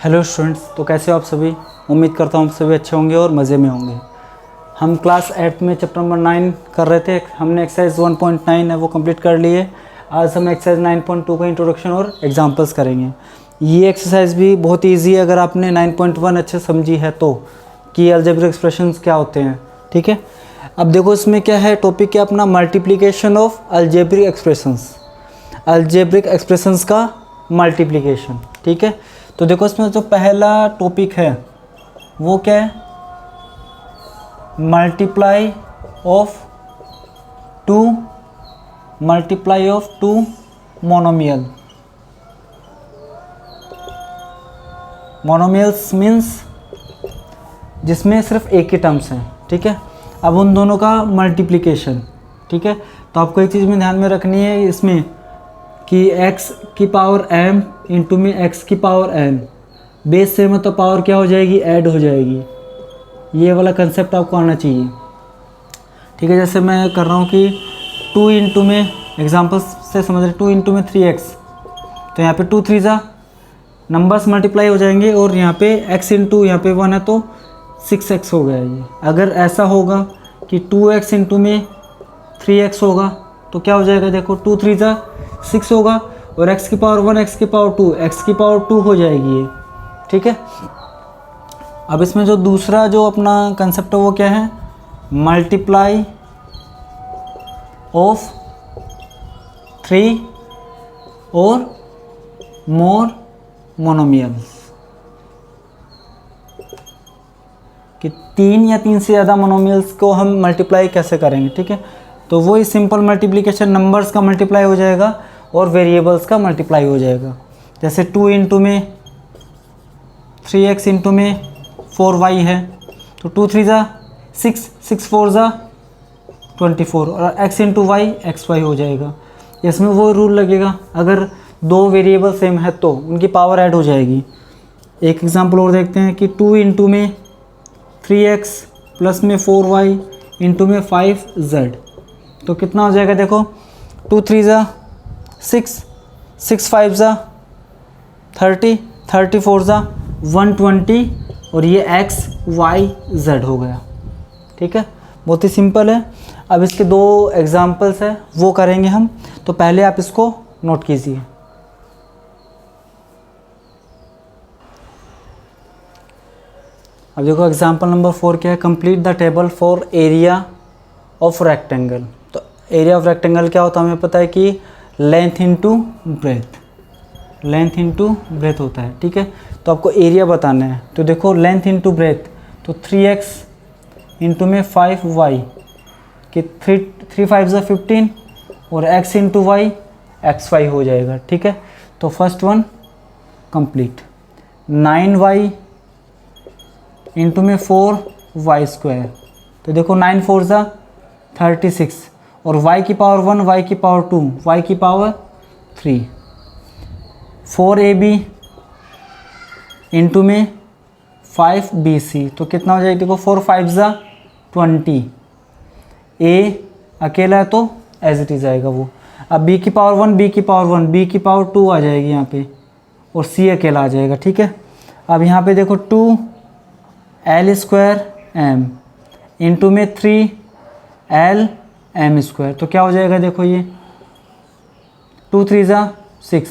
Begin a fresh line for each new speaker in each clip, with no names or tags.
Hello students, तो कैसे हो आप सभी। उम्मीद करता हूँ आप सभी अच्छे होंगे और मज़े में होंगे। हम क्लास 8 में चैप्टर नंबर 9 कर रहे थे। हमने एक्सरसाइज 1.9 है वो कंप्लीट कर लिए। आज हम एक्सरसाइज 9.2 का इंट्रोडक्शन और एग्जांपल्स करेंगे। ये एक्सरसाइज भी बहुत ईजी है अगर आपने 9.1 अच्छे समझी है तो, कि अलजेब्रिक एक्सप्रेशंस क्या होते हैं। ठीक है, अब देखो इसमें क्या है, टॉपिक है अपना multiplication of algebraic expressions. Algebraic expressions का मल्टीप्लिकेशन। ठीक है, तो देखो इसमें जो पहला टॉपिक है वो क्या है, multiply of two monomial. Monomials means जिसमें सिर्फ एक ही टर्म्स हैं। ठीक है, अब उन दोनों का मल्टीप्लिकेशन। ठीक है, तो आपको एक चीज़ में ध्यान में रखनी है इसमें कि x की पावर m इंटू में x की पावर n, बेस से मतलब पावर क्या हो जाएगी, ऐड हो जाएगी। ये वाला कंसेप्ट आपको आना चाहिए। ठीक है, जैसे मैं कर रहा हूँ कि 2 इंटू में, एग्जाम्पल से समझ रहे, 2 इंटू में 3x, तो यहाँ पे 2 3 ज़ा नंबर्स मल्टीप्लाई हो जाएंगे और यहाँ पे x इंटू यहाँ पे 1 है तो 6x हो गया ये। अगर ऐसा होगा कि 2x इंटू में 3x होगा तो क्या हो जाएगा, देखो 2 3 ज़ा 6 होगा और x की पावर 1 x की पावर 2 x की पावर 2 हो जाएगी ये। ठीक है, अब इसमें जो दूसरा जो अपना कंसेप्ट है वो क्या है, मल्टीप्लाई ऑफ 3 और मोर मोनोमियल्स, कि 3 या 3 से ज़्यादा मोनोमियल्स को हम मल्टीप्लाई कैसे करेंगे। ठीक है, तो वही सिंपल मल्टीप्लिकेशन, नंबर्स का मल्टीप्लाई हो जाएगा और वेरिएबल्स का मल्टीप्लाई हो जाएगा। जैसे 2 इंटू में 3x इंटू में 4y है तो 2 3 ज़ा 6 6 4 ज़ा 24 और x into y x y हो जाएगा। इसमें वो रूल लगेगा, अगर दो वेरिएबल सेम है तो उनकी पावर ऐड हो जाएगी। एक एग्जांपल और देखते हैं कि 2 इंटू में 3x प्लस में 4y इंटू में 5z, तो कितना हो जाएगा, देखो 2 3 ज़ा 6 6 5 ज़ा 30 34 ज़ा 120 और ये x y z हो गया। ठीक है, बहुत ही सिंपल है। अब इसके दो एग्जाम्पल्स है वो करेंगे हम, तो पहले आप इसको नोट कीजिए। अब देखो एग्जाम्पल नंबर 4 क्या है, complete the table for area of rectangle. तो एरिया ऑफ रेक्टेंगल क्या होता है, हमें पता है कि length into breadth, length into breadth होता है। ठीक है, तो आपको एरिया बताना है, तो देखो लेंथ इंटू ब्रेथ, तो 3x इंटू में 5y कि 3 5 ज़ा 15 और x into y x y हो जाएगा। ठीक है, तो first one complete. 9y into में 4y स्क्वायर, तो देखो 9 4 ज़ा 36 और y की पावर 1 y की पावर 2 y की पावर 3। 4ab इंटू में 5bc, तो कितना हो जाएगा, देखो 4 5 ज़ा 20। a अकेला है तो एज इट इज़ आएगा वो। अब b की पावर 1 b की पावर 1 b की पावर 2 आ जाएगी यहाँ पे और c अकेला आ जाएगा। ठीक है, अब यहाँ पे देखो 2l स्क्वायर m इंटू में 3l m स्क्वायर, तो क्या हो जाएगा, देखो ये 2 3 ज़ा 6,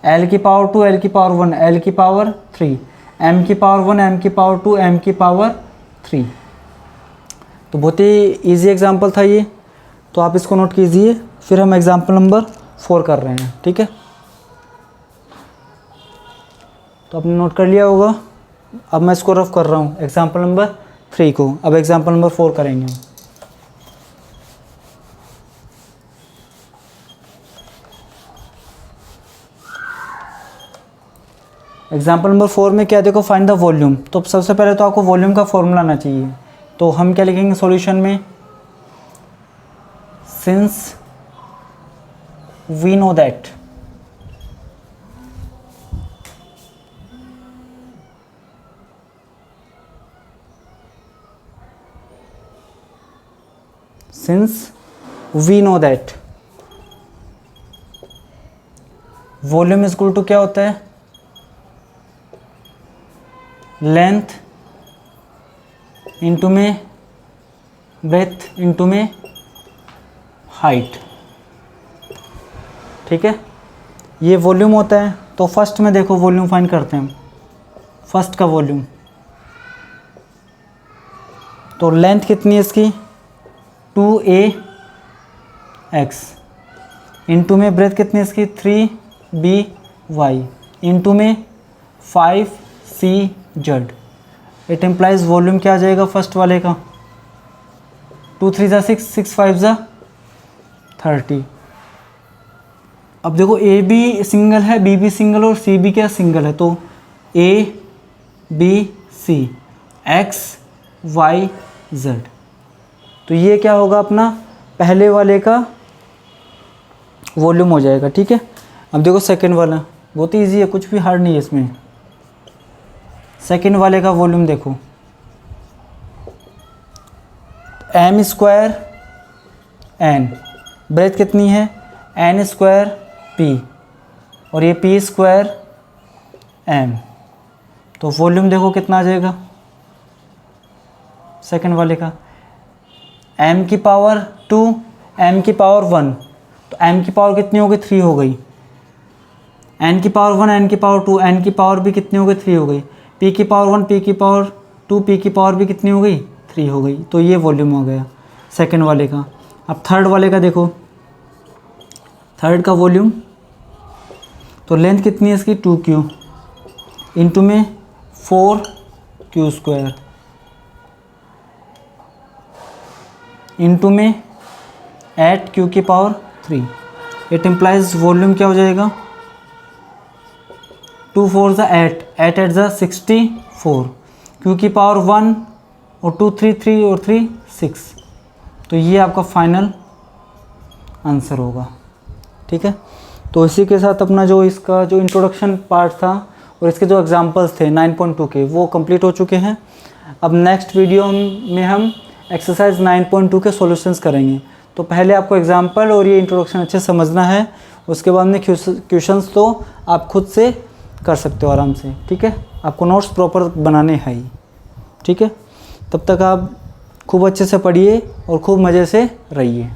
l की पावर 2 l की पावर 1 l की पावर 3 m की पावर 1 m की पावर 2 m की पावर 3। तो बहुत ही इजी एग्जांपल था ये, तो आप इसको नोट कीजिए। फिर हम एग्जांपल नंबर 4 कर रहे हैं। ठीक है, तो आपने नोट कर लिया होगा। अब मैं इसको रफ कर रहा हूँ एग्जांपल नंबर 3 को। अब एग्जांपल नंबर 4 करेंगे हम। एग्जाम्पल नंबर 4 में क्या, देखो फाइंड द वॉल्यूम। तो सबसे पहले तो आपको वॉल्यूम का फॉर्मूला आना चाहिए, तो हम क्या लिखेंगे सॉल्यूशन में, since we know that volume is equal to क्या होता है, लेंथ इंटू में ब्रेथ इंटू में हाइट, ठीक है। ये वॉल्यूम होता है। तो फर्स्ट में देखो वॉल्यूम फाइंड करते हैं हम, फर्स्ट का वॉल्यूम। तो लेंथ कितनी है इसकी 2ax, इंटू में ब्रेथ कितनी है इसकी 3by, इंटू में 5cz। इट इम्प्लाइज वॉल्यूम क्या आ जाएगा फर्स्ट वाले का 2 3 6 6 5 30। अब देखो ए बी सिंगल है, बी भी सिंगल और सी भी क्या सिंगल है। तो A B C X Y Z, तो ये क्या होगा अपना पहले वाले का वॉल्यूम हो जाएगा, ठीक है। अब देखो सेकंड वाला, बहुत ईजी है, कुछ भी हार्ड नहीं है इसमें। सेकंड वाले का वॉल्यूम देखो एम स्क्वायर एन, ब्रेथ कितनी है एन स्क्वायर पी, और ये पी स्क्वायर एम। तो वॉल्यूम देखो कितना आ जाएगा सेकंड वाले का, m की पावर 2 m की पावर 1, तो m की पावर कितनी हो गई 3 हो गई, n की पावर 1 n की पावर 2 n की पावर भी कितनी हो गई 3 हो गई, p की पावर 1 p की पावर 2 p की पावर भी कितनी हो गई 3 हो गई। तो ये वॉल्यूम हो गया सेकंड वाले का। अब थर्ड वाले का देखो, थर्ड का वॉल्यूम, तो लेंथ कितनी है इसकी 2q, इंटू में 4q स्क्वायर, इंटू में 8q की पावर 3। इट इम्प्लाइज वॉल्यूम क्या हो जाएगा 2 4 8, 8 8 64, q की पावर 1 और 2 3 3 और 3 6। तो ये आपका फाइनल आंसर होगा, ठीक है। तो इसी के साथ अपना जो इसका जो इंट्रोडक्शन पार्ट था और इसके जो एग्जांपल्स थे 9.2 के वो कंप्लीट हो चुके हैं। अब नेक्स्ट वीडियो में हम एक्सरसाइज 9.2 के सॉल्यूशंस करेंगे। तो पहले आपको एग्जांपल और ये इंट्रोडक्शन अच्छे से समझना है, उसके बाद में क्वेश्चंस तो आप खुद से कर सकते हो आराम से, ठीक है। आपको नोट्स प्रॉपर बनाने हैं ही, ठीक है। तब तक आप खूब अच्छे से पढ़िए और खूब मज़े से रहिए।